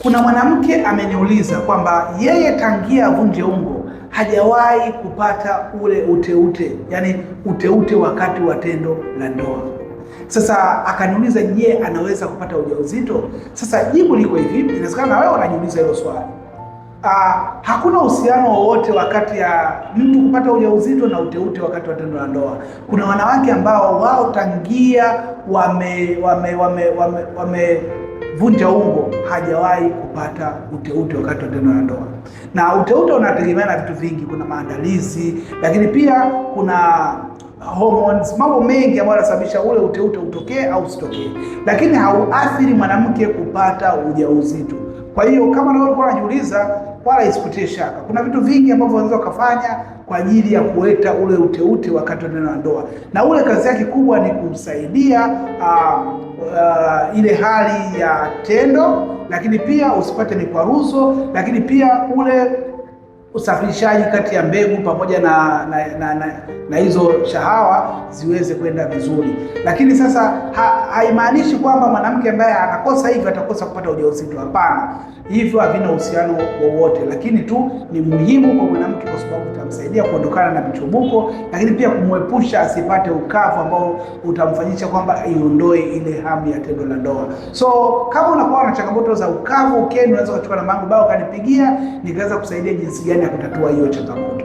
Kuna mwanamke ameniuliza kwamba yeye tangia avunje ungo hajawahi kupata ule uteute, yani uteute wakati wa tendo la ndoa. Sasa akaniuliza, je, anaweza kupata ujauzito? Sasa jibu liko hivi, inawezekana na wewe unajiuliza hilo swali. Hakuna uhusiano wowote wakati ya mtu kupata ujauzito na uteute wakati wa tendo la ndoa. Kuna wanawake ambao wao tangia wamevunja ungo hajawahi kupata uteute wakati wa tendo la ndoa. Na uteute unategemea na vitu vingi, kuna maandalizi, lakini pia kuna hormones, mambo mengi ambayo yanasababisha ule uteute utokee au usitokee, lakini hauathiri mwanamke kupata ujauzito. Kwa hiyo kama wewe ulikuwa unajiuliza, wala isikutie shaka. Kuna vitu vingi ambavyo unaweza kufanya kwa ajili ya kuleta ule uteute wakati wa tendo la ndoa, na ule kazi yake kubwa ni kusaidia ile hali ya tendo, lakini pia usipate mikwaruzo, lakini pia ule usafirishaji kati ya mbegu pamoja na hizo shahawa ziweze kwenda vizuri. Lakini sasa haimaanishi kwamba mwanamke ambaye anakosa hivyo atakosa kupata ujauzito. Hapana, hivyo havina uhusiano wowote, lakini tu ni muhimu kwa mwanamke kwa sababu itamsaidia kuondokana na michubuko, lakini pia kumwepusha asipate ukavu ambao utamfanyisha kwamba iondoe ile hamu ya tendo la ndoa. So kama unakuwa na changamoto za ukavu, unaweza kuchukua namba yangu bao kanipigia nikaweza kusaidia jinsi gani ya kutatua hiyo changamoto.